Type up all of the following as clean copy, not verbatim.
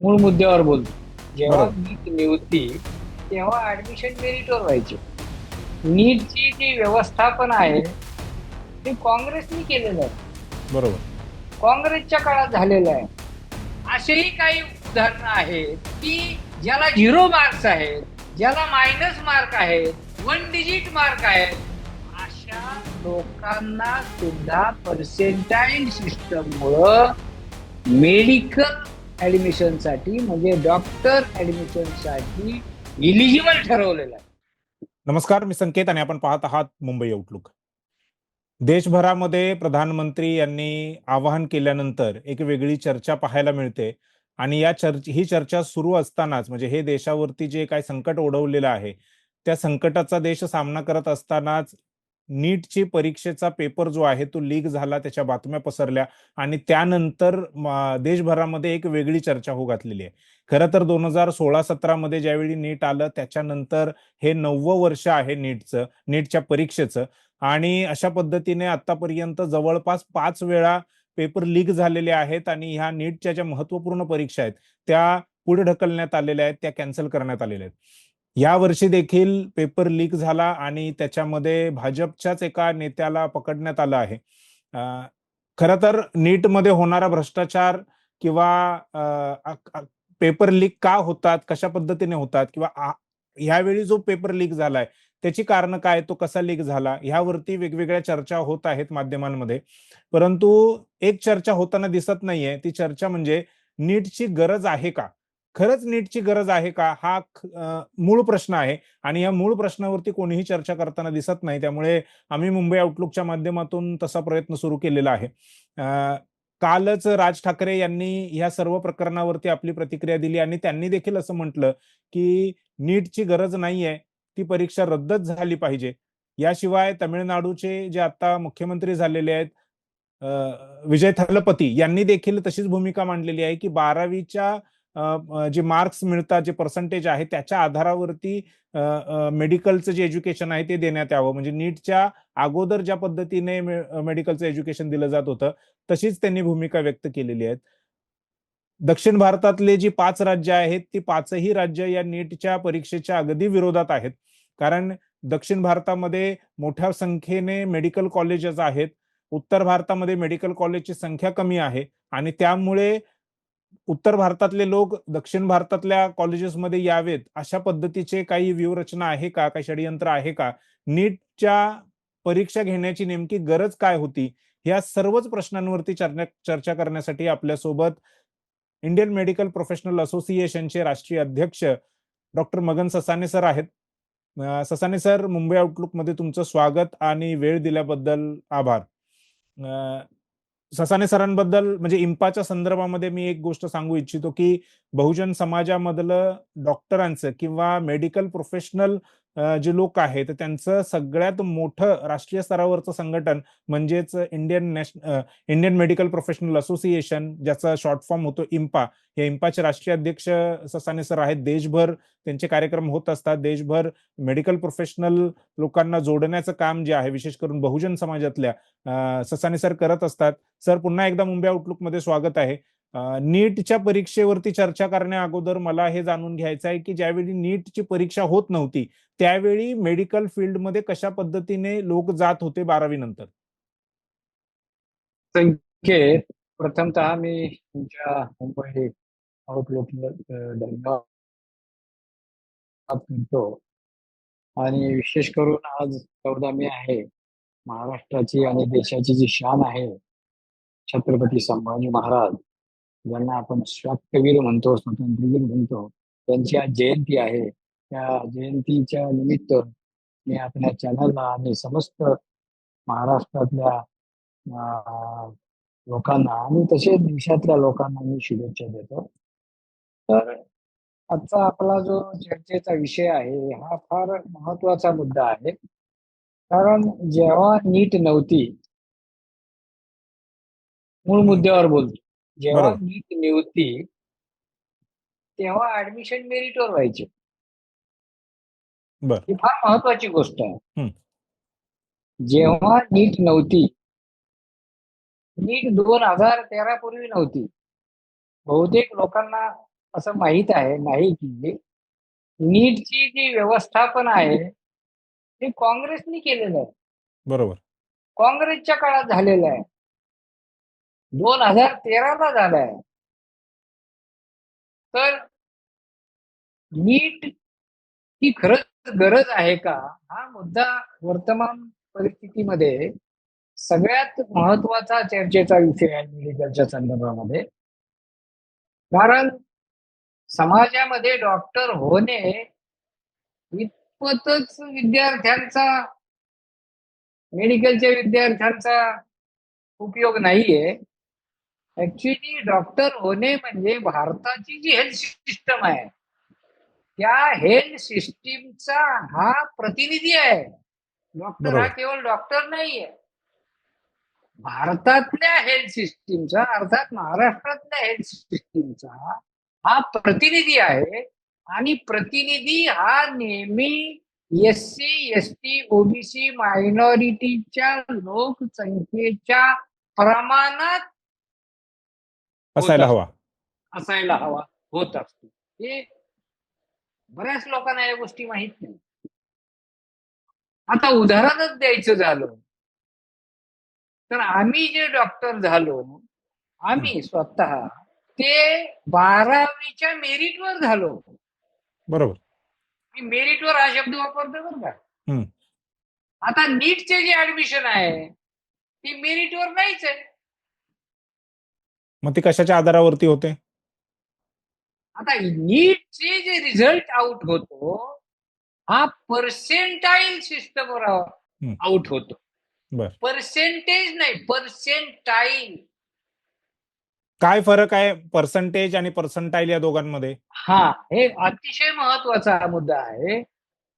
मूळ मुद्द्यावर बोलतो. जेव्हा बरोबर. नीट निवडती तेव्हा ऍडमिशन मेरिटवर व्हायचे. नीटची जी व्यवस्थापन आहे ते काँग्रेसनी केलेलं आहे. बरोबर. काँग्रेसच्या काळात झालेलं आहे. असेही काही उदाहरणं आहेत की ज्याला 0 मार्क्स आहेत, ज्याला मायनस मार्क आहेत, 1 डिजिट मार्क आहेत, अशा लोकांना सुद्धा पर्सेंटाइल सिस्टम मुळे मेडिकल ऍडमिशनसाठी म्हणजे डॉक्टर ऍडमिशनसाठी इलिजिबल ठरवलेलं आहे. नमस्कार, मी संकेत आणि आपण पाहत आहात मुंबई आउटलुक. देशभरामध्ये प्रधानमंत्री यांनी आवाहन केल्यानंतर एक वेगळी चर्चा पाहायला मिळते आणि ही चर्चा सुरू असतानाच म्हणजे हे देशावरती जे काही संकट ओढवलेलं आहे त्या संकटाचा देश सामना करत असतानाच नीटची परीक्षेचा पेपर जो आहे तो लीक झाला, त्याच्या बातम्या पसरल्या आणि त्यानंतर देशभरामध्ये एक वेगळी चर्चा होऊ घातलेली आहे. खरं तर 2016-17 मध्ये ज्यावेळी नीट आलं त्याच्यानंतर हे 9वं वर्ष आहे नीटच्या परीक्षेचं आणि अशा पद्धतीने आतापर्यंत जवळपास 5 वेळा पेपर लीक झालेले आहेत आणि ह्या नीटच्या ज्या महत्वपूर्ण परीक्षा आहेत त्या पुढे ढकलण्यात आलेल्या आहेत, त्या कॅन्सल करण्यात आलेल्या आहेत. या वर्षी देखील पेपर लीक झाला आणि त्याच्यामध्ये भाजपच्याच एका नेत्याला पकडण्यात आलं आहे. खरं तर नीटमध्ये होणारा भ्रष्टाचार किंवा पेपर लीक का होतात, कशा पद्धतीने होतात किंवा ह्यावेळी जो पेपर लीक झालाय त्याची कारण काय, तो कसा लीक झाला, ह्यावरती वेगवेगळ्या चर्चा होत आहेत माध्यमांमध्ये. परंतु एक चर्चा होताना दिसत नाहीये, ती चर्चा म्हणजे नीटची गरज आहे का? खरंच नीटची गरज आहे का? हा मूळ प्रश्न आहे आणि या मूळ प्रश्नावरती कोणीही चर्चा करताना दिसत नाही. त्यामुळे आम्ही मुंबई आउटलुकच्या माध्यमातून तसा प्रयत्न सुरू केलेला आहे. कालच राज ठाकरे यांनी ह्या सर्व प्रकरणावरती आपली प्रतिक्रिया दिली आणि त्यांनी देखील असं म्हटलं की नीटची गरज नाहीये, ती परीक्षा रद्दच झाली पाहिजे. याशिवाय तामिळनाडूचे जे आता मुख्यमंत्री झालेले आहेत विजय थालापती यांनी देखील तशीच भूमिका मांडलेली आहे की 12वीच्या जे मार्क्स मिळतात, जे पर्सेंटेज आहे त्याच्या आधारावरती मेडिकलचं जे एज्युकेशन आहे ते देण्यात यावं. म्हणजे नीटच्या अगोदर ज्या पद्धतीने मेडिकलचं एज्युकेशन दिलं जात होतं तशीच त्यांनी भूमिका व्यक्त केलेली आहे. दक्षिण भारतातले जी 5 राज्य आहेत ती 5ही राज्य या नीटच्या परीक्षेच्या अगदी विरोधात आहेत. कारण दक्षिण भारतामध्ये मोठ्या संख्येने मेडिकल कॉलेजेस आहेत. उत्तर भारतामध्ये मेडिकल कॉलेजची संख्या कमी आहे आणि त्यामुळे उत्तर भारतातले लोक दक्षिण भारतातल्या कॉलेजेसमध्ये यावेत अशा पद्धतीचे काही व्यूहरचना आहे का, काही षडयंत्र आहे का? नीटच्या परीक्षा घेण्याची नेमकी गरज काय होती? या सर्वच प्रश्नांवरती चर्चा करण्यासाठी आपल्यासोबत इंडियन मेडिकल प्रोफेशनल असोसिएशनचे राष्ट्रीय अध्यक्ष डॉक्टर मगन ससाने सर आहेत. ससाने सर, मुंबई आउटलुक मध्ये तुमचं स्वागत आणि वेळ दिल्याबद्दल आभार. ससाने सरांबद्दल म्हणजे इम्पाच्या संदर्भामध्ये मी एक गोष्ट सांगू इच्छितो की बहुजन समाजामधलं डॉक्टरांचं किंवा मेडिकल प्रोफेशनल जे लोक आहेत त्यांचं सगळ्यात मोठं राष्ट्रीय स्तरावरचं संघटन म्हणजेच इंडियन मेडिकल प्रोफेशनल असोसिएशन, ज्याचा शॉर्ट फॉर्म होतो इम्पा. या इम्पाचे राष्ट्रीय अध्यक्ष ससाने सर आहेत. देशभर त्यांचे कार्यक्रम होत असतात. देशभर मेडिकल प्रोफेशनल लोकांना जोडण्याचं काम जे आहे विशेष करून बहुजन समाजातल्या ससाने सर करत असतात. सर, पुन्हा एकदा मुंबई आउटलुक मध्ये स्वागत आहे. नीटच्या परीक्षेवरती चर्चा करण्या अगोदर मला हे जाणून घ्यायचं आहे की ज्यावेळी नीटची परीक्षा होत नव्हती त्यावेळी मेडिकल फील्डमध्ये कशा पद्धतीने लोक जात होते 12वी नंतर? संख्येत प्रथमतः मी तुमच्या मुंबई आउटलुकला धन्यवाद करतो आणि विशेष करून आज 14 मे आहे. महाराष्ट्राची आणि देशाची जी शान आहे छत्रपती संभाजी महाराज, ज्यांना आपण शाक्तवीर म्हणतो, स्वातंत्र्यवीर म्हणतो, त्यांची आज जयंती आहे. त्या जयंतीच्या निमित्त मी आपल्या चॅनलला आणि समस्त महाराष्ट्रातल्या लोकांना आणि तसेच देशातल्या लोकांना मी शुभेच्छा देतो. तर आजचा आपला जो चर्चेचा विषय आहे हा फार महत्वाचा मुद्दा आहे. कारण जेव्हा नीट नव्हती, मूळ मुद्द्यावर बोलतो, जेव्हा बरोबर. नीट नव्हती तेव्हा ऍडमिशन मेरिटवर व्हायचे. बर. ही फार महत्वाची गोष्ट आहे. हम्म. जेव्हा नीट नव्हती, नीट 2013 पूर्वी नव्हती. बहुतेक लोकांना असं माहीत आहे नाही की नीटची जी व्यवस्थापन आहे ते काँग्रेसने केलेलं आहे. बरोबर. काँग्रेसच्या काळात झालेलं आहे. 2013ला झालंय. तर नीट ही खरंच गरज आहे का, हा मुद्दा वर्तमान परिस्थितीमध्ये सगळ्यात महत्वाचा चर्चेचा विषय आहे मेडिकलच्या संदर्भामध्ये. कारण समाजामध्ये डॉक्टर होणे इतपतच मेडिकलच्या विद्यार्थ्यांचा उपयोग नाहीये. ऍक्च्युली डॉक्टर होणे म्हणजे भारताची जी हेल्थ सिस्टम आहे त्या हेल्थ सिस्टीमचा हा प्रतिनिधी आहे. डॉक्टर हा बरोबर. केवळ डॉक्टर नाहीये. भारतातल्या हेल्थ सिस्टीमचा अर्थात महाराष्ट्रातल्या हेल्थ सिस्टीमचा हा प्रतिनिधी आहे. आणि प्रतिनिधी हा नेहमी SC ST OBC मायनॉरिटीच्या लोकसंख्येच्या प्रमाणात होत असायला असतो, हवा. असायला हवा, होत असतो. हे बऱ्याच लोकांना या गोष्टी माहित नाही. आता उदाहरणच द्यायचं झालं तर आम्ही जे डॉक्टर झालो, आम्ही स्वतः ते 12वीच्या मेरिटवर झालो. बरोबर. मी मेरिटवर हा शब्द वापरतो बरं का. हम्म. आता नीटचे जे ऍडमिशन आहे ती मेरिटवर नाहीच आहे. मग ती कशाच्या आधारावरती होते? आता नीटचे जे रिझल्ट आउट होतो हा पर्सेंटाईल सिस्टमवर आउट होतो. बर. पर्सेंटेज नाही, पर्सेंटाईल. काय फरक आहे पर्सेंटेज आणि पर्सेंटाईल या दोघांमध्ये? हा, हे अतिशय महत्वाचा मुद्दा आहे.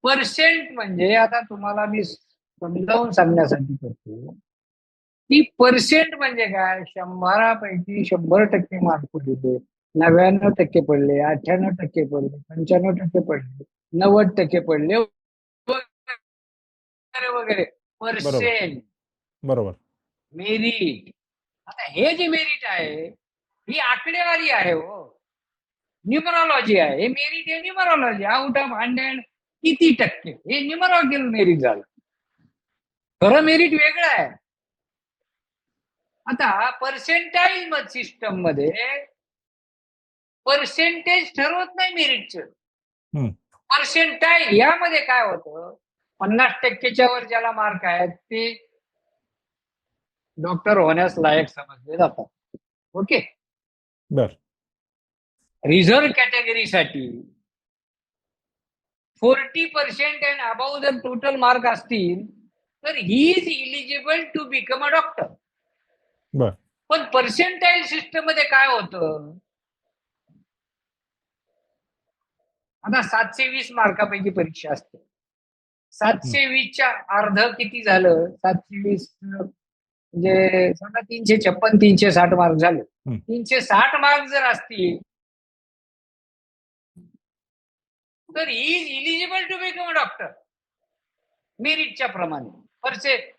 पर्सेंट म्हणजे आता तुम्हाला मी समजावून सांगण्यासाठी करतो की पर्सेंट म्हणजे काय. 100पैकी 100% मार्क पडले, 99% पडले, 98% पडले, 95% पडले, 90% पडले वगैरे वगैरे. बरोबर. पर्सेंट, बरोबर. मेरिट. आता हे जे मेरिट आहे ही आकडेवारी आहे हो, न्यूमरॉलॉजी आहे. हे मेरिट हे न्यूमरॉलॉजी. आउट ऑफ 100 किती टक्के, हे न्यूमरॉलॉजिकल मेरिट झालं. खरं मेरिट वेगळं आहे. आता पर्सेंटाईल सिस्टम मध्ये पर्सेंटेज ठरवत नाही मेरिटचं. पर्सेंटाईल यामध्ये काय होतं, 50%च्या वर ज्याला मार्क आहेत ते डॉक्टर होण्यास लायक समजले जातात. ओके. बर. रिझर्व्ह कॅटेगरीसाठी 40% अँड अबाव जर टोटल मार्क असतील तर he is eligible to become a doctor. बर. पण पर्सेंटाईल सिस्टम मध्ये काय होतं, आता 720 मार्कापैकी परीक्षा असते. 720च्या अर्ध किती झालं, 720 म्हणजे समजा 356, 360 मार्क झाले. 360 मार्क जर असतील तर he is eligible to become a doctor मेरिटच्या प्रमाणे,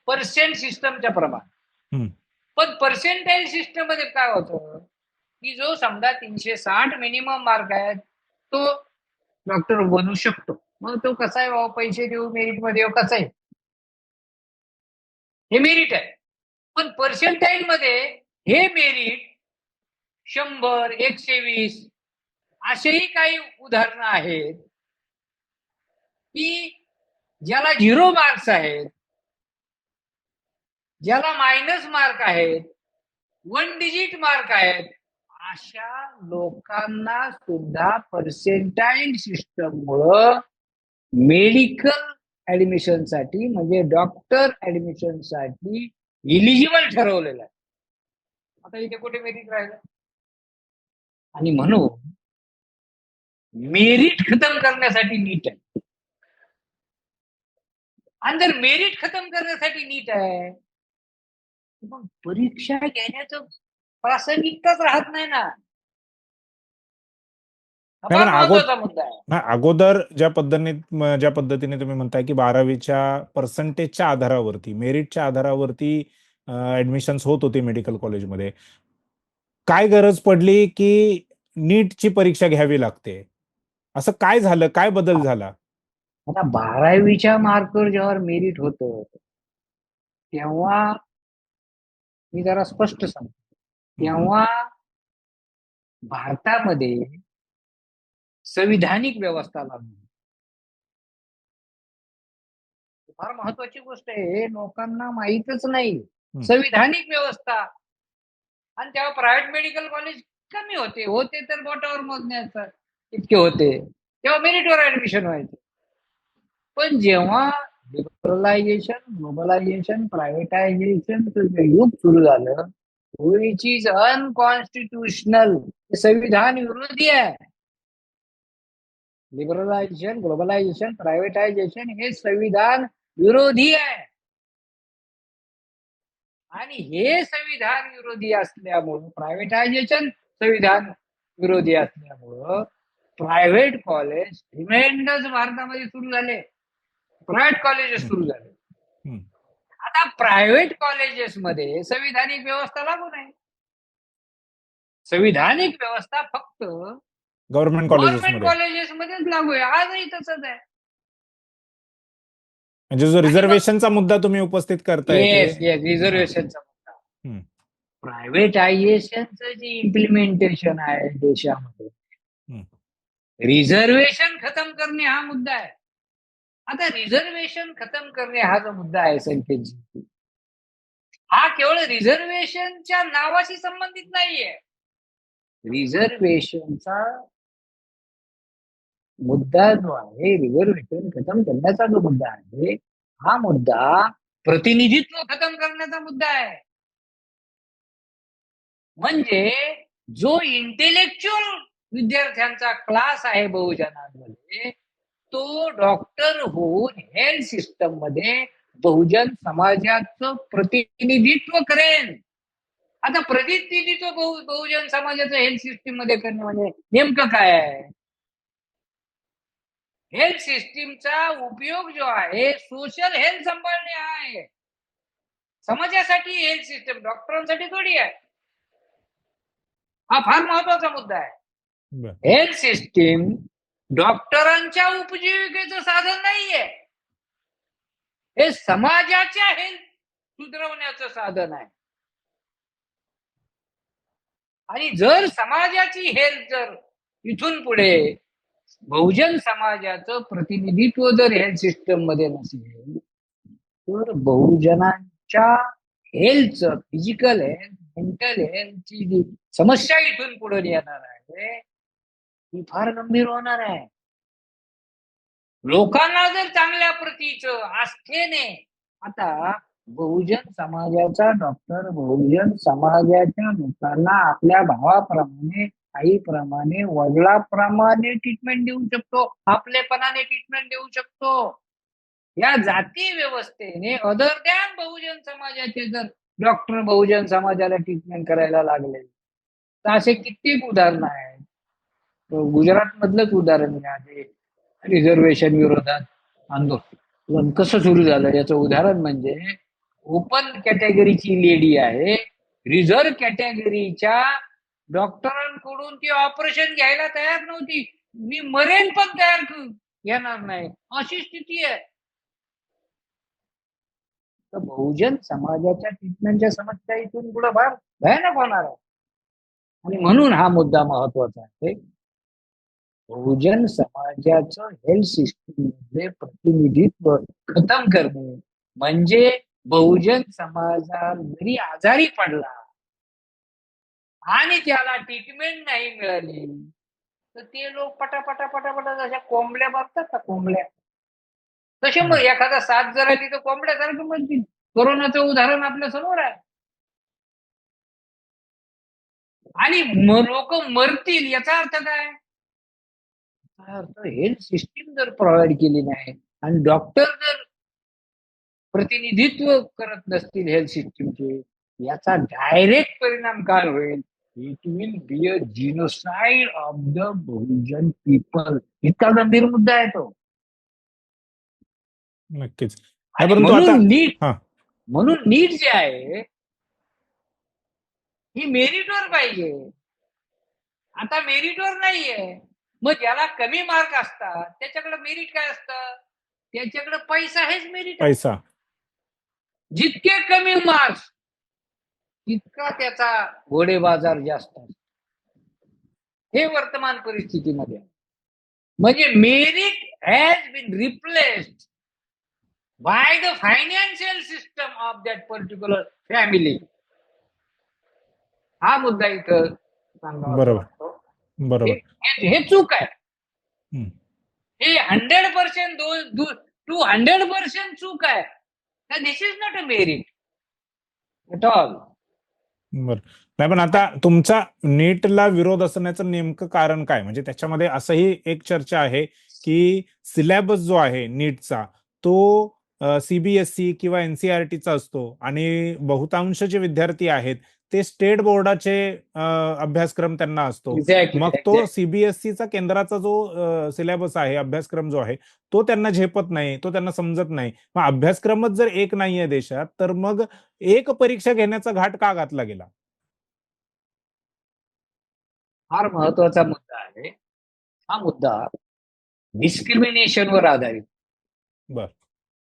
पर्सेंट सिस्टमच्या प्रमाणे. पण पर्सेंटाईल सिस्टम मध्ये काय होतं की जो समजा 360 मिनिमम मार्क आहे तो डॉक्टर बनू शकतो. मग तो कसा आहे, पैसे देऊ मेरिट मध्ये कसा आहे, हे मेरिट आहे. पण पर्सेंटाईल मध्ये हे मेरिट 100, 120 असेही काही उदाहरणं आहेत की ज्याला 0 मार्क्स आहेत, ज्याला मायनस मार्क आहेत, 1 डिजिट मार्क आहेत, अशा लोकांना सुद्धा पर्सेंटाईल सिस्टम मुळे मेडिकल ऍडमिशनसाठी म्हणजे डॉक्टर ऍडमिशनसाठी इलिजिबल ठरवलेलं आहे. आता इथे कुठे मेरिट राहिलं. आणि म्हणून मेरिट खतम करण्यासाठी नीट आहे. आणि जर मेरिट खतम करण्यासाठी नीट आहे मग परीक्षा घेण्याचं प्रासंगिकताच राहत नाही ना. हा फार महत्वाचा मुद्दा आहे. अगोदर ज्या पद्धतीने तुम्ही म्हणताय की 12वीच्या पर्सेंटेजच्या आधारावरती, मेरिटच्या आधारावरती ऍडमिशन्स होत होते मेडिकल कॉलेजमध्ये, काय गरज पडली की नीटची परीक्षा घ्यावी लागते. असं काय झालं? काय बदल झाला? आता 12वीच्या मार्कवर जेव्हा मेरिट होतं तेव्हा मी जरा स्पष्ट सांगतो, तेव्हा भारतामध्ये संविधानिक व्यवस्था लागू होती. फार महत्वाची गोष्ट आहे, हे लोकांना माहीतच नाही. संविधानिक व्यवस्था. आणि तेव्हा प्रायव्हेट मेडिकल कॉलेज कमी होते तर बोटावर मोजण्याचं इतके होते. तेव्हा मेरिटवर ऍडमिशन व्हायचे. पण जेव्हा लिबरलायझेशन, ग्लोबलायझेशन, प्रायव्हेटायझेशन युग सुरू झालं, विच इज अनकॉन्स्टिट्युशनल, संविधान विरोधी आहे. लिबरलायझेशन, ग्लोबलायझेशन, प्रायव्हेटायझेशन हे संविधान विरोधी आहे. आणि हे संविधान विरोधी असल्यामुळं, प्रायव्हेटायझेशन संविधान विरोधी असल्यामुळं प्रायव्हेट कॉलेज ट्रिमेंडस भारतामध्ये सुरू झाले. प्रायव्हेट कॉलेजेस सुरू झाले. आता प्रायव्हेट कॉलेजेस मध्ये संविधानिक व्यवस्था लागू नाही. संविधानिक व्यवस्था फक्त गव्हर्नमेंट कॉलेजेस मध्येच लागू आहे. आजही तसंच आहे. म्हणजे जो रिझर्वेशनचा मुद्दा तुम्ही उपस्थित करताय, येस रिझर्वेशनचा मुद्दा, प्रायव्हेटायझेशनचं जे इम्प्लिमेंटेशन आहे देशामध्ये, रिझर्वेशन खतम करणे हा मुद्दा आहे. आता रिझर्वेशन खतम करणे हा जो मुद्दा आहे संकेतजी, हा केवळ रिझर्वेशनच्या नावाशी संबंधित नाहीये. रिझर्वेशनचा मुद्दा जो आहे, रिझर्वेशन खतम करण्याचा जो मुद्दा आहे, हा मुद्दा प्रतिनिधित्व खतम करण्याचा मुद्दा आहे. म्हणजे जो इंटेलेक्च्युअल विद्यार्थ्यांचा क्लास आहे बहुजनांमध्ये, तो डॉक्टर होऊन हेल्थ सिस्टम मध्ये बहुजन समाजाचं प्रतिनिधित्व करेल. आता प्रतिनिधित्व बहुजन समाजाचं हेल्थ सिस्टीम मध्ये करणे म्हणजे नेमकं काय आहे? हेल्थ सिस्टीमचा उपयोग जो आहे सोशल हेल्थ सांभाळणे आहे. समाजासाठी हेल्थ सिस्टीम, डॉक्टरांसाठी थोडी आहे. हा फार महत्वाचा मुद्दा आहे. हेल्थ सिस्टीम डॉक्टरांच्या उपजीविकेचं साधन नाहीये, हे समाजाच्या हेल्थ सुधारवण्याचं साधन आहे. आणि जर समाजाची हेल्थ जर इथून पुढे बहुजन समाजाचं प्रतिनिधित्व जर हेल्थ सिस्टम मध्ये नसेल, तर बहुजनांच्या हेल्थचं, फिजिकल हेल्थ, मेंटल हेल्थची जी समस्या इथून पुढे येणार आहे ही फार गंभीर होणार आहे. लोकांना जर चांगल्या प्रतीचं आस्थेने, आता बहुजन समाजाचा डॉक्टर बहुजन समाजाच्या लोकांना आपल्या भावाप्रमाणे, आईप्रमाणे, वडिलाप्रमाणे ट्रीटमेंट देऊ शकतो, आपलेपणाने ट्रीटमेंट देऊ शकतो. या जाती व्यवस्थेने अदर दॅन बहुजन समाजाचे जर डॉक्टर बहुजन समाजाला ट्रीटमेंट करायला लागले, तर असे कित्येक उदाहरण आहेत. गुजरात मधलंच उदाहरण घ्या, जे रिझर्वेशन विरोधात आंदोलन कसं सुरू झालं याचं उदाहरण म्हणजे, ओपन कॅटेगरीची लेडी आहे, रिझर्व्ह कॅटेगरीच्या डॉक्टरांकडून ती ऑपरेशन घ्यायला तयार नव्हती. मी मरेन पण तयार घेणार नाही, अशी स्थिती आहे. तर बहुजन समाजाच्या ट्रीटमेंटच्या समस्या इथून पुढे फार भयानक होणार आहे. आणि म्हणून हा मुद्दा महत्वाचा आहे. बहुजन समाजाचं हेल्थ सिस्टीम मध्ये प्रतिनिधित्व खतम करणे म्हणजे बहुजन समाजा जरी आजारी पडला आणि त्याला ट्रीटमेंट नाही मिळाली, तर ते लोक पटापटा पटापटा जशा कोंबड्या बघतात ना, कोंबड्या तसे मग एखादा साथ जर आली तर कोंबड्यासारखं म्हणतील. कोरोनाचं उदाहरण आपल्या समोर आहे. आणि लोक मरतील याचा अर्थ काय? हेल्थ सिस्टीम जर प्रोव्हाइड केली नाही आणि डॉक्टर जर प्रतिनिधित्व करत नसतील हेल्थ सिस्टीमचे, याचा डायरेक्ट परिणाम काय होईल? It will be a genocide of the Bahujan people. इतका गंभीर मुद्दा आहे तो. नक्कीच. म्हणून नीट जे आहे ही मेरिटवर पाहिजे. आता मेरिटवर नाहीये. मग ज्याला कमी मार्क असतात त्याच्याकडे मेरिट काय असतं? त्याच्याकडे पैसा हेच मेरिट आहे. पैसा. जितके कमी मार्क्स तितका त्याचा घोडे बाजार जास्त असतो. हे वर्तमान परिस्थितीमध्ये आहे. म्हणजे merit has been replaced by the financial system of that particular family. हा मुद्दा इथं सांगावा बरोबर लागतो. बरोबर. हे चूक आहे. हम्म. हे 100% 200% चूक आहे. This is not a merit at all. बरं. नाही, पण आता तुमचा नीटला विरोध असण्याचं नेमकं कारण काय? म्हणजे त्याच्यामध्ये असंही एक चर्चा आहे की सिलेबस जो आहे नीटचा तो सीबीएसई किंवा एनसीईआरटीचा असतो आणि बहुतांश जे विद्यार्थी आहेत ते स्टेट बोर्डाचे अभ्यासक्रम त्यांना असतो. मग तो सीबीएसईचा केंद्राचा जो सिलेबस आहे, अभ्यासक्रम जो आहे तो त्यांना झेपत नाही, तो त्यांना समजत नाही. मग अभ्यासक्रमच जर एक नाहीये देशात, तर मग एक परीक्षा घेण्याचा घाट का घातला गेला? फार महत्वाचा मुद्दा आहे. हा मुद्दा डिस्क्रिमिनेशनवर आधारित. बर.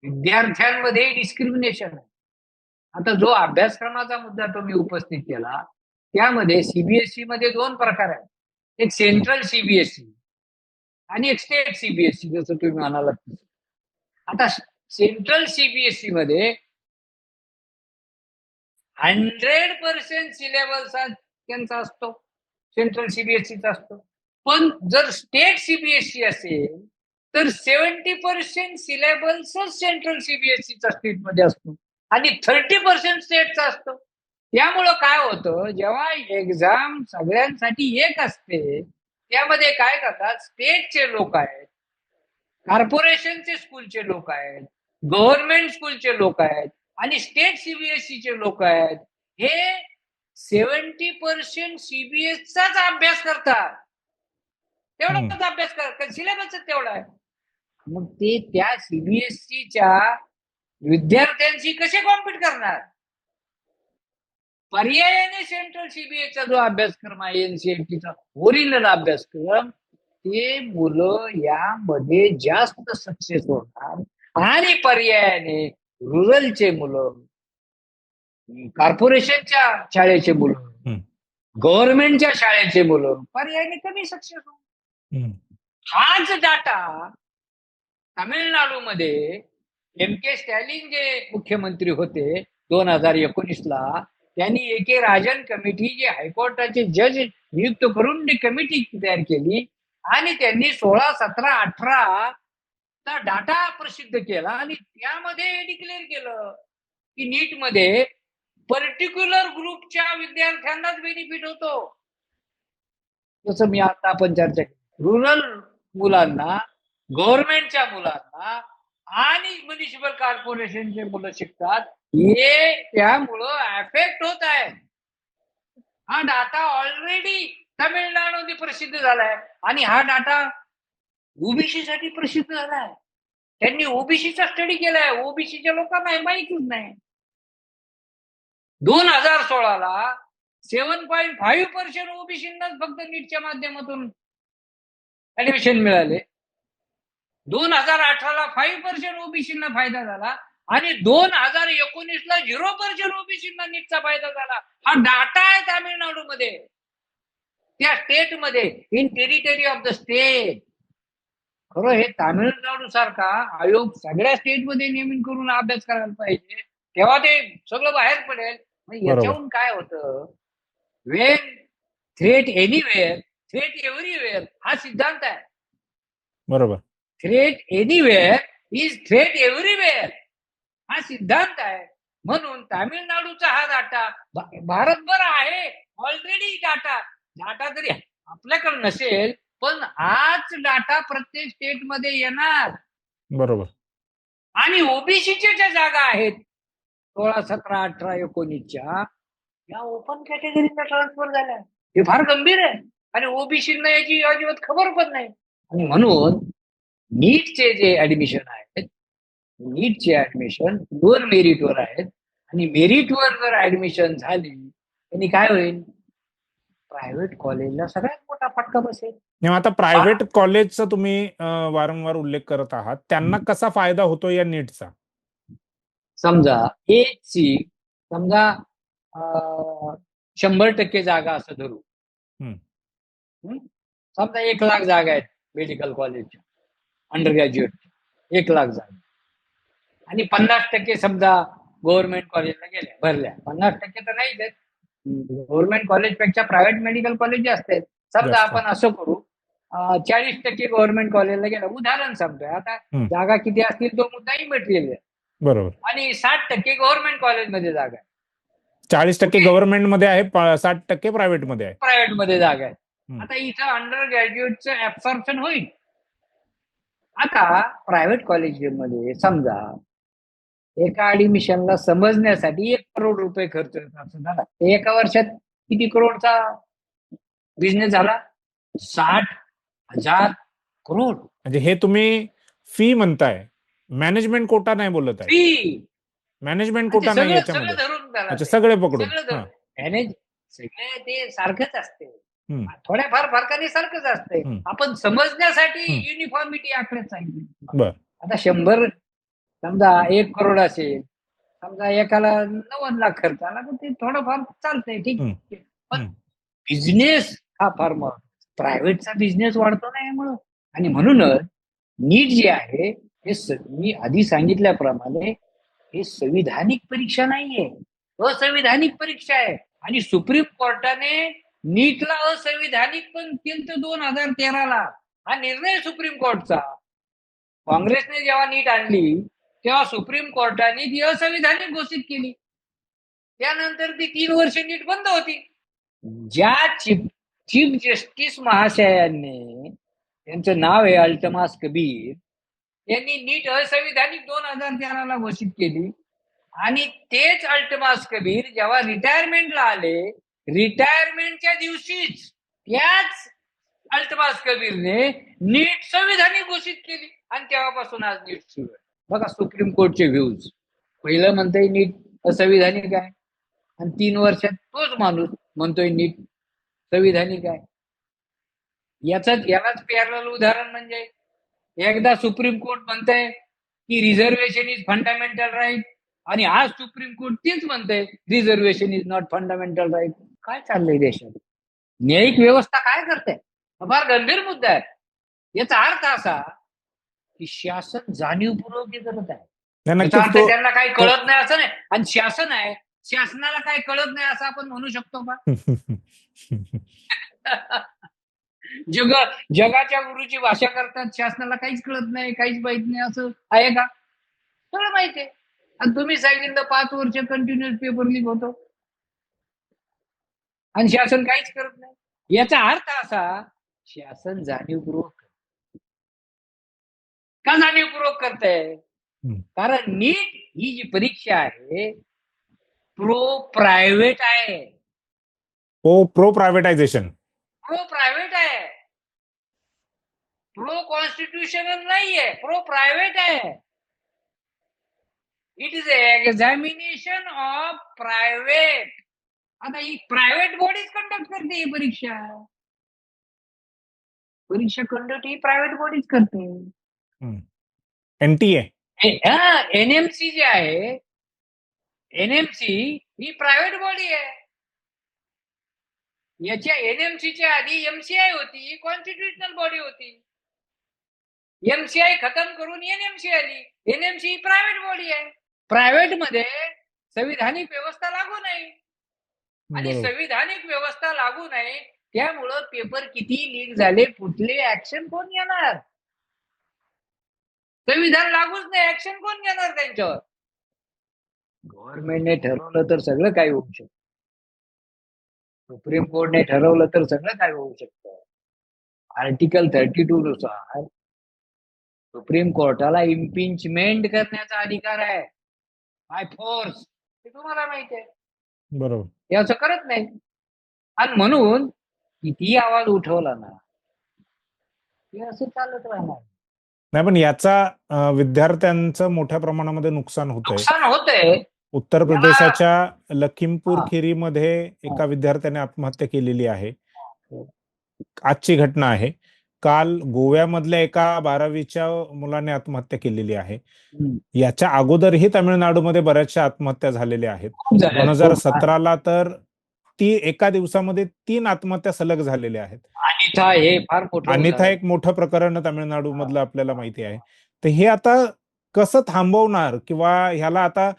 विद्यार्थ्यांमध्ये डिस्क्रिमिनेशन आहे. आता जो अभ्यासक्रमाचा मुद्दा तुम्ही उपस्थित केला त्यामध्ये सीबीएसई मध्ये दोन प्रकार आहेत. एक सेंट्रल सीबीएसई आणि एक स्टेट सीबीएसई, जसं तुम्ही म्हणालात. आता सेंट्रल सीबीएसई मध्ये 100% सिलेबस त्यांचा असतो, सेंट्रल सीबीएसईचा असतो. पण जर स्टेट सीबीएसई असेल तर 70% सिलेबसच सेंट्रल सीबीएसईचा स्टेटमध्ये असतो आणि 30% स्टेटचा असतो. त्यामुळं काय होतं, जेव्हा एक्झाम सगळ्यांसाठी एक असते त्यामध्ये काय करतात, स्टेटचे लोक आहेत, कॉर्पोरेशनचे स्कूलचे लोक आहेत, गव्हर्नमेंट स्कूलचे लोक आहेत आणि स्टेट सीबीएसईचे लोक आहेत. हे 70% सीबीएसचाच अभ्यास करतात. तेवढाच अभ्यास करतात, सिलेबस तेवढा आहे. मग ते त्या सीबीएसईच्या विद्यार्थ्यांशी कसे कॉम्पिट करणार? पर्यायाने सेंट्रल सीबीएसचा जो अभ्यासक्रम आहे, एनसीईआरटीचा ओरिजिनल अभ्यासक्रम, ते मुलं यामध्ये जास्त सक्सेस होणार आणि पर्यायाने रुरलचे मुलं, कॉर्पोरेशनच्या शाळेचे मुलं, गव्हर्नमेंटच्या शाळेचे मुलं पर्यायाने कमी सक्सेस होणार. हाच डाटा तामिळनाडूमध्ये एम के स्टॅलिन जे मुख्यमंत्री होते 2019ला, त्यांनी ए के राजन कमिटी, जे हायकोर्टाचे जज नियुक्त करून कमिटी तयार केली आणि त्यांनी 16, 17, 18 चा डाटा प्रसिद्ध केला आणि त्यामध्ये डिक्लेअर केलं की नीट मध्ये पर्टिक्युलर ग्रुपच्या विद्यार्थ्यांनाच बेनिफिट होतो. जसं मी आता आपण चर्चा केली, रुरल मुलांना, गव्हर्नमेंटच्या मुलांना आणि म्युनिसिपल कॉर्पोरेशनचे मुलं शिकतात, हे त्यामुळं अफेक्ट होत आहे. हा डाटा ऑलरेडी तामिळनाडूमध्ये प्रसिद्ध झालाय आणि हा डाटा ओबीसी साठी प्रसिद्ध झालाय. त्यांनी ओबीसीचा स्टडी केलाय, ओबीसीच्या लोकांना हे माहितीच नाही. 2016ला 7.5% ओबीसींनाच फक्त नीटच्या माध्यमातून ऍडमिशन मिळाले. 2018ला 5% ओबीसींना फायदा झाला आणि 2019ला 0% ओबीसींना नीटचा फायदा झाला. हा डाटा आहे तामिळनाडूमध्ये, त्या स्टेटमध्ये, in territory of the state. खरं हे तामिळनाडू सारखा आयोग सगळ्या स्टेटमध्ये नेमून करून अभ्यास करायला पाहिजे, तेव्हा ते सगळं बाहेर पडेल. याच्याहून काय होतं, Wien threat anywhere threat everywhere हा सिद्धांत आहे. बरोबर. Threat anywhere is threat everywhere हा सिद्धांत आहे. म्हणून तामिळनाडूचा हा डाटा भारतभर आहे ऑलरेडी. डाटा जरी आपल्याकडे नसेल पण हाच डाटा प्रत्येक स्टेटमध्ये येणार. बरोबर. आणि ओबीसीच्या ज्या जागा आहेत 16, 17, 18, 19च्या, या ओपन कॅटेगरीला ट्रान्सफर झाल्या. हे फार गंभीर आहे आणि ओबीसींना याची अजिबात खबर पण नाही. आणि म्हणून नीटचे जे ऍडमिशन आहेत, नीटचे ऍडमिशन 2 मेरिटवर आहेत आणि मेरिटवर जर ऍडमिशन झाली त्यांनी काय होईल, प्रायव्हेट कॉलेजला सगळ्यात मोठा फटका बसेल. नाही, आता प्रायव्हेट कॉलेजचा तुम्ही वारंवार उल्लेख करत आहात, त्यांना कसा फायदा होतो या नीटचा? समजा एक सीट, समजा 100% जागा असं धरू. हम्म. समजा 1,00,000 जागा आहेत मेडिकल कॉलेजच्या अंडर ग्रॅज्युएट, 1,00,000 जागा, आणि 50% समजा गव्हर्नमेंट कॉलेजला गेल्या, भरल्या. 50% तर नाहीच आहेत. गव्हर्नमेंट कॉलेजपेक्षा प्रायव्हेट मेडिकल कॉलेज जास्त आहेत. समजा जास्त. आपण असं करू, 40% गव्हर्नमेंट कॉलेजला गेलं, उदाहरण समजा. आता हम्म. जागा किती असतील तो मुद्दाही मटेरियल आहे. बरोबर. आणि 60% गव्हर्नमेंट कॉलेजमध्ये जागा आहे, 40% Okay. गव्हर्नमेंट मध्ये आहे, 60% प्रायव्हेट मध्ये आहे. प्रायव्हेट मध्ये जागा आहे. हम्म. आता इथं अंडर ग्रॅज्युएटचं ऍब्सॉर्प्शन होईल. आता प्रायव्हेट कॉलेजमध्ये समजा एका ऍडमिशनला समजण्यासाठी 1 करोड रुपये खर्च येतात. झाला एका वर्षात किती करोडचा बिझनेस झाला? 60,000 करोड म्हणजे हे तुम्ही फी म्हणताय, मॅनेजमेंट कोटा नाही बोलत आहे. फी. मॅनेजमेंट कोटा नाही सगळं याच्यामध्ये. धरून त्याला अच्छा, ते. सगळे पकडून. सगळं धरून. हा. मॅनेज सगळे ते सारखंच असते. हम्म. थोड्याफार फरकाने सारखंच असते. हम्म. आपण समजण्यासाठी हम्म. युनिफॉर्मिटी आकडे सांगितले. बर. आता 100 समजा 1 करोड असेल, समजा एकाला 90 लाख खर्च आला तर ते थोडंफार चालतंय, ठीक हम्म. आहे. पण हम्म. बिझनेस हा फार प्रायव्हेटचा बिझनेस वाढतो ना यामुळं. आणि म्हणूनच नीट जे आहे हे मी आधी सांगितल्याप्रमाणे हे संविधानिक परीक्षा नाहीये, असंविधानिक परीक्षा आहे. आणि सुप्रीम कोर्टाने नीटला असंविधानिक पण केलं तर 2013ला. हा निर्णय सुप्रीम कोर्टचा. काँग्रेसने जेव्हा नीट आणली तेव्हा सुप्रीम कोर्टाने ती असंविधानिक घोषित केली. त्यानंतर ती 3 वर्ष नीट बंद होती. ज्या चीफ जस्टिस महाशयांनी, त्यांचं नाव आहे अल्तमास कबीर, यांनी नीट असंविधानिक 2013ला घोषित केली. आणि तेच अल्तमास कबीर जेव्हा रिटायरमेंटला आले, रिटायरमेंटच्या दिवशीच त्याच अल्तमास कबीरने नीट संविधानिक घोषित केली. आणि तेव्हापासून आज नीट सुरू आहे. बघा सुप्रीम कोर्टचे व्ह्यूज. पहिलं म्हणतंय नीट असंविधानिक आहे, आणि 3 वर्षात तोच माणूस म्हणतोय नीट संविधानिक आहे. यालाच पॅरलल उदाहरण म्हणजे एकदा सुप्रीम कोर्ट म्हणतंय की रिझर्वेशन इज फंडामेंटल राईट, आणि आज सुप्रीम कोर्ट तेच म्हणतंय reservation is not fundamental right. काय चाललंय देशात? न्यायिक व्यवस्था काय करते? हा फार गंभीर मुद्दा आहे. याचा अर्थ असा की शासन जाणीवपूर्वक हे करत आहे. याचा अर्थ त्यांना काही कळत नाही असं नाही. आणि शासन आहे, शासनाला काही कळत नाही असं आपण म्हणू शकतो का? जगाच्या गुरुची भाषा करतात, शासनाला काहीच कळत नाही, काहीच माहित नाही असं आहे का? सगळं माहिती आहे. आणि तुम्ही सांगितलं 5 वर्ष कंटिन्युअस पेपर लीक होतो आणि शासन काहीच करत नाही. याचा अर्थ असा, शासन जाणीवपूर्वक का जाणीवपूर्वक करतंय? कारण नीट ही जी परीक्षा आहे प्रायव्हेट आहे. Pro privatisation. प्रायव्हेट आहे, कॉन्स्टिट्यूशनल नाहीये, प्रायव्हेट आहे. It is examination of private. आता ही प्रायव्हेट बॉडीज कंडक्ट करते ही परीक्षा. परीक्षा कंडक्ट ही प्रायव्हेट बॉडीज करते. एनटीए, एनएमसी जे आहे, एनएमसी ही प्रायव्हेट बॉडी आहे. याच्या एनएमसीच्या आधी एमसीआय होती, कॉन्स्टिट्युशनल बॉडी होती. एमसीआय खतम करून एनएमसी आली. एनएमसी ही प्रायव्हेट बॉडी आहे. प्रायव्हेट मध्ये संविधानिक व्यवस्था लागू नाही, आणि संविधानिक व्यवस्था लागू नाही त्यामुळं पेपर किती लीक झाले, कुठले ऍक्शन कोण घेणार? संविधान लागूच नाही, ऍक्शन कोण घेणार त्यांच्यावर? गव्हर्नमेंटने ठरवलं तर सगळं काही होऊ शकतं. सुप्रीम कोर्टने ठरवलं तर सगळं काय होऊ शकतं. आर्टिकल 32 नुसार सुप्रीम कोर्टाला इम्पिचमेंट करण्याचा अधिकार आहे बाय फोर्स. हे तुम्हाला माहिती आहे. बरोबर. हे असं करत नाही. आणि म्हणून किती आवाज उठवला ना, हे असं चालत राहणार नाही. पण याचा विद्यार्थ्यांचं मोठ्या प्रमाणामध्ये नुकसान होतंय. उत्तर याला प्रदेशाच्या लखीमपूर हा, खिरीमध्ये हा. एका विद्यार्थ्याने आत्महत्या केलेली आहे. आजची घटना आहे. काल गोव्यामधल्या एका 12वीच्या मुलाने आत्महत्या केलेली आहे. हम्म. याच्या अगोदरही तामिळनाडूमध्ये बऱ्याचशा आत्महत्या झालेल्या आहेत. खूप झाल्या, खूप. 2017ला तर एका दिवसामध्ये 3 आत्महत्या सलग झालेल्या आहेत. अन्यथा हे फार मोठं अन्यथा उदाहरण. एक मोठं प्रकरण तामिळनाडू मधलं आपल्याला माहिती आहे. तर हे आता कसं थांबवणार किंवा ह्याला आता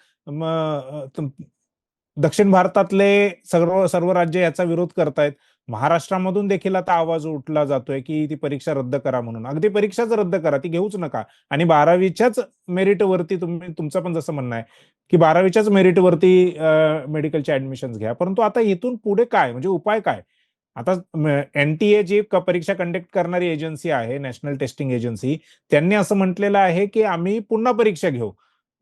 दक्षिण भारतातले सर्व राज्य याचा विरोध करतायत. महाराष्ट्रामधून देखील आता आवाज उठला जातोय की ती परीक्षा रद्द करा म्हणून. अगदी परीक्षाच रद्द करा, ती घेऊच नका. आणि 12वीच्याच मेरिटवरती तुमचं पण जसं म्हणणं आहे की 12वीच्याच मेरिटवरती मेडिकलचे ऍडमिशन घ्या. परंतु आता इथून पुढे काय, म्हणजे उपाय काय? आता एनटीए जी परीक्षा कंडक्ट करणारी एजन्सी आहे, नॅशनल टेस्टिंग एजन्सी, त्यांनी असं म्हटलेलं आहे की आम्ही पुन्हा परीक्षा घेऊ.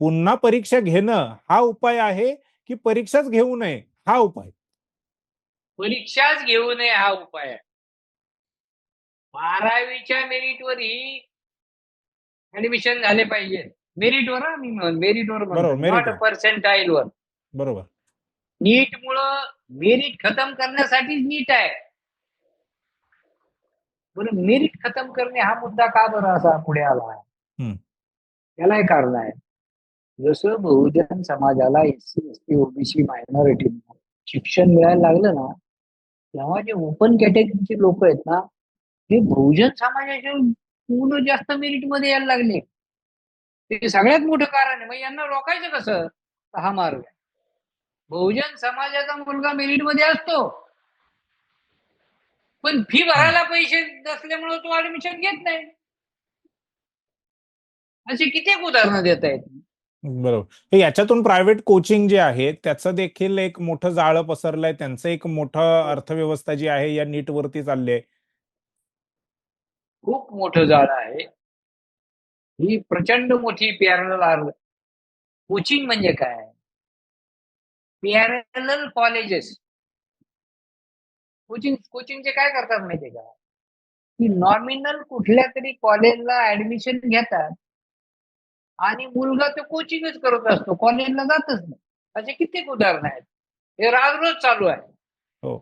पुन्हा परीक्षा घेणं हा उपाय आहे की परीक्षाच घेऊ नये हा उपाय? परीक्षाच घेऊ नये हा उपाय आहे. 12वीच्या मेरिटवरही ऍडमिशन झाले पाहिजे. मेरिटवर, मी मेरिटवर बरोबर, म्हणतो, merit नॉट वर. पर्सेंटाईलवर. बरोबर. नीट मुळे मेरिट खतम करण्यासाठीच नीट आहे. बरं, मेरिट खतम करणे हा मुद्दा का बरं असा पुढे आला? त्याला एक कारण आहे. जसं बहुजन समाजाला एससी एसटी ओबीसी मायनॉरिटी शिक्षण मिळायला लागलं ना, तेव्हा जे ओपन कॅटेगरीचे लोक आहेत ना, ते बहुजन समाजाच्या मुलं जास्त मेरिट मध्ये यायला लागले. ते सगळ्यात मोठं कारण आहे. मग यांना रोखायचं कसं? हा मार्ग आहे. बहुजन समाजाचा मुलगा मेरिट मध्ये असतो, पण फी भरायला पैसे नसल्यामुळे तो ऍडमिशन घेत नाही. अशी किती उदाहरणं देता येत. बरोबर. याच्यातून प्रायव्हेट कोचिंग जे आहे त्याचं देखील एक मोठं जाळं पसरलंय. त्यांचं एक मोठं अर्थव्यवस्था जी आहे या नीट वरती चालली आहे. खूप मोठं जाळं आहे. ही प्रचंड मोठी पॅरलल कोचिंग म्हणजे काय? Parallel colleges. कोचिंगचे काय करतात माहितीये का? की नॉमिनल कुठल्या तरी कॉलेजला ऍडमिशन घेतात आणि मुलगा तो कोचिंगच करत असतो, कॉलेजला जातच नाही. असे कित्येक उदाहरण आहेत. हे राजरोज चालू आहे. हो,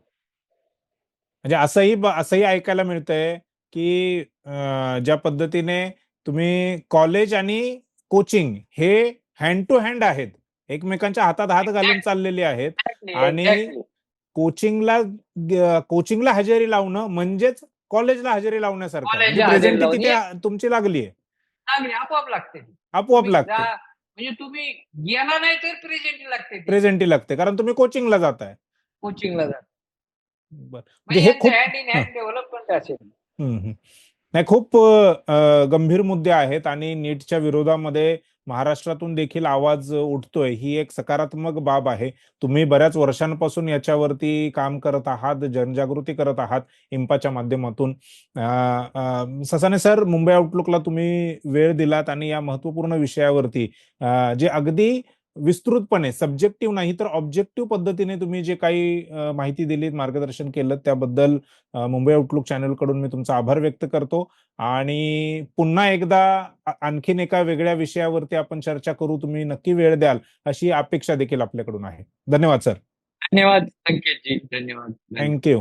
म्हणजे असंही ऐकायला मिळतंय की ज्या पद्धतीने तुम्ही कॉलेज आणि कोचिंग हे हँड टू हँड आहेत, एकमेकांच्या हातात हात घालून चाललेले आहेत. आणि कोचिंगला हजेरी लावणं म्हणजेच कॉलेजला हजेरी लावण्यासारखं आहे. म्हणजे कॉलेजला हजेरी प्रेझेंटी लावून तिथे तुमची लागली आहे, चांगली आपोआप लागते. आपोआप तुम्ही लागते. म्हणजे तुम्ही गेला नाही तर प्रेझेंट लागते. प्रेझेंटी लागते कारण तुम्ही कोचिंगला जाताय. कोचिंगला जात. म्हणजे हे खूप हँड इन हँड डेव्हलपमेंट असेल. नाही, खूप गंभीर मुद्दे आहेत आणि नीटच्या विरोधामध्ये महाराष्ट्रातून देखील आवाज उठतोय. ही एक सकारात्मक बाब आहे. तुम्ही बऱ्याच वर्षांपासून याच्यावरती काम करत आहात, जनजागृती करत आहात इम्पाच्या माध्यमातून. ससाने सर, मुंबई आउटलुकला तुम्ही वेळ दिलात आणि या महत्वपूर्ण विषयावरती जे अगदी विस्तृतपणे, सब्जेक्टिव्ह नाही तर ऑब्जेक्टिव्ह पद्धतीने तुम्ही जे काही माहिती दिलीत, मार्गदर्शन केलं, त्याबद्दल मुंबई आउटलुक चॅनल कडून मी तुमचा आभार व्यक्त करतो. आणि पुन्हा एकदा आणखीन एका वेगळ्या विषयावरती आपण चर्चा करू. तुम्ही नक्की वेळ द्याल अशी अपेक्षा देखील आपल्याकडून आहे. धन्यवाद सर. धन्यवाद संकेतजी, धन्यवाद. थँक्यू.